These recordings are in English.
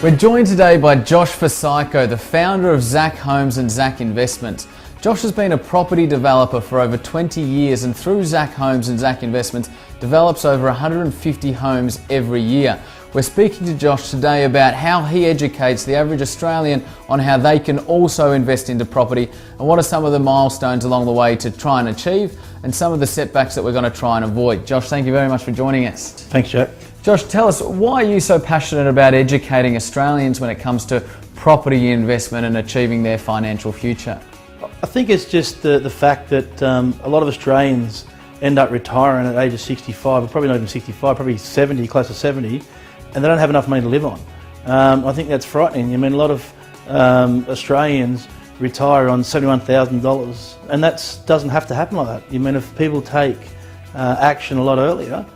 We're joined today by Josh Vrsaljko, the founder of ZAC Homes and ZAC Investments. Josh has been a property developer for over 20 years and through ZAC Homes and ZAC Investments develops over 150 homes every year. We're speaking to Josh today about how he educates the average Australian on how they can also invest into property and what are some of the milestones along the way to try and achieve and some of the setbacks that we're going to try and avoid. Josh, thank you very much for joining us. Thanks, Jack. Josh, tell us, why are you so passionate about educating Australians when it comes to property investment and achieving their financial future? I think it's just the fact that a lot of Australians end up retiring at the age of 65, or probably not even 65, probably 70, close to 70, and they don't have enough money to live on. I think that's frightening. I mean, a lot of Australians retire on $71,000, and that doesn't have to happen like that. I mean, if people take action a lot earlier,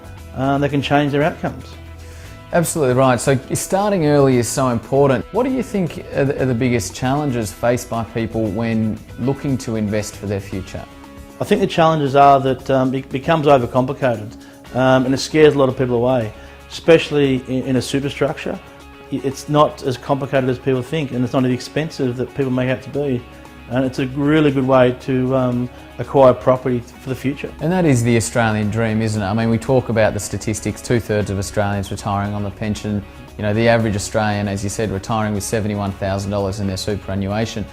they can change their outcomes. Absolutely right. So starting early is so important. What do you think are the biggest challenges faced by people when looking to invest for their future? I think the challenges are that it becomes overcomplicated and it scares a lot of people away, especially in a superstructure. It's not as complicated as people think, and it's not as expensive that people make it out to be. And it's a really good way to acquire property for the future. And that is the Australian dream, isn't it? I mean, we talk about the statistics, 2/3 of Australians retiring on the pension. You know, the average Australian, as you said, retiring with $71,000 in their superannuation.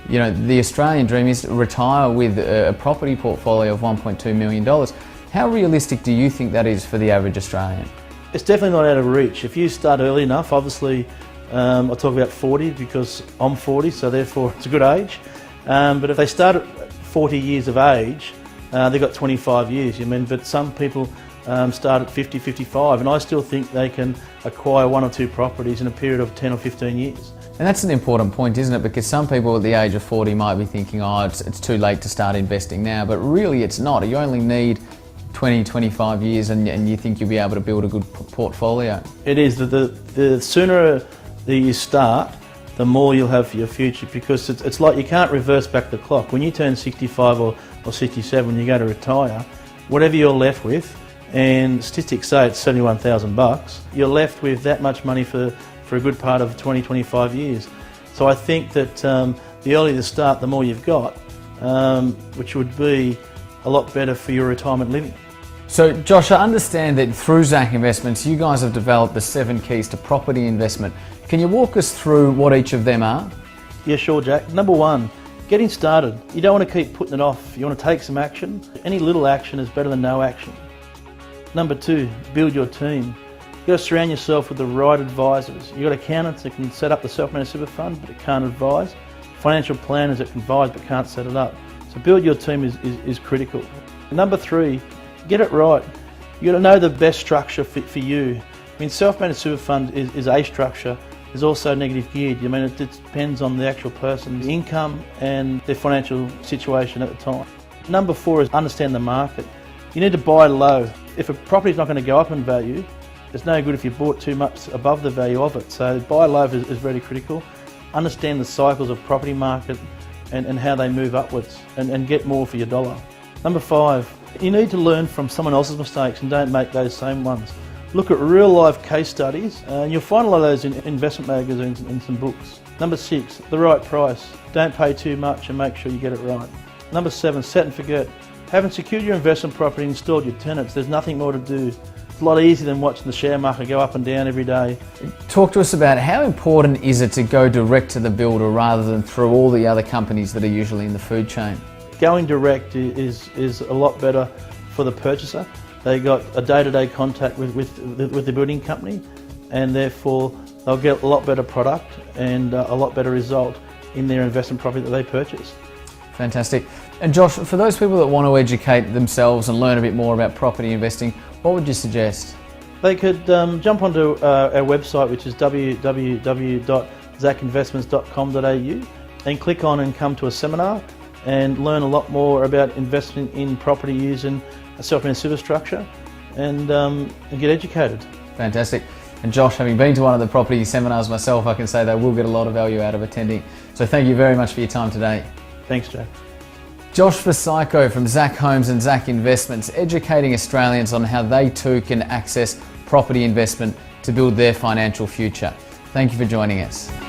You know, the Australian dream is to retire with a property portfolio of $1.2 million. How realistic do you think that is for the average Australian? It's definitely not out of reach. If you start early enough, obviously, I talk about 40 because I'm 40, so therefore it's a good age. But if they start at 40 years of age, they've got 25 years. I mean, but some people start at 50, 55, and I still think they can acquire one or two properties in a period of 10 or 15 years. And that's an important point, isn't it? Because some people at the age of 40 might be thinking, oh, it's too late to start investing now, but really it's not. You only need 20, 25 years and you think you'll be able to build a good portfolio. It is. The sooner that you start, the more you'll have for your future, because it's like you can't reverse back the clock. When you turn 65 or 67, you go to retire, whatever you're left with, and statistics say it's $71,000, you're left with that much money for a good part of 20, 25 years. So I think that the earlier you start, the more you've got, which would be a lot better for your retirement living. So Josh, I understand that through ZAC Investments, you guys have developed the 7 keys to property investment. Can you walk us through what each of them are? Yeah, sure, Jack. Number 1, getting started. You don't want to keep putting it off. You want to take some action. Any little action is better than no action. Number 2, build your team. You've got to surround yourself with the right advisors. You've got accountants that can set up the self-managed super fund but can't advise. Financial planners that can advise but can't set it up. So build your team is critical. Number 3, get it right. You've got to know the best structure for you. I mean, self-managed super fund is a structure. There's also negative geared. I mean, it depends on the actual person's income and their financial situation at the time. Number 4 is understand the market. You need to buy low. If a property's not going to go up in value, it's no good if you bought too much above the value of it. So buy low is very critical. Understand the cycles of property market and how they move upwards and get more for your dollar. Number 5, you need to learn from someone else's mistakes and don't make those same ones. Look at real life case studies and you'll find a lot of those in investment magazines and some books. Number 6, the right price. Don't pay too much and make sure you get it right. Number 7, set and forget. Having secured your investment property and installed your tenants, there's nothing more to do. It's a lot easier than watching the share market go up and down every day. Talk to us about how important is it to go direct to the builder rather than through all the other companies that are usually in the food chain? Going direct is a lot better for the purchaser. They got a day-to-day contact with the building company, and therefore they'll get a lot better product and a lot better result in their investment property that they purchase. Fantastic. And Josh, for those people that want to educate themselves and learn a bit more about property investing, what would you suggest? They could jump onto our website, which is www.zacinvestments.com.au, and click on and come to a seminar and learn a lot more about investing in property using a self-managed superstructure and get educated. Fantastic. And Josh, having been to one of the property seminars myself, I can say they will get a lot of value out of attending. So thank you very much for your time today. Thanks, Jack. Josh Vrsaljko from ZAC Homes and ZAC Investments, educating Australians on how they too can access property investment to build their financial future. Thank you for joining us.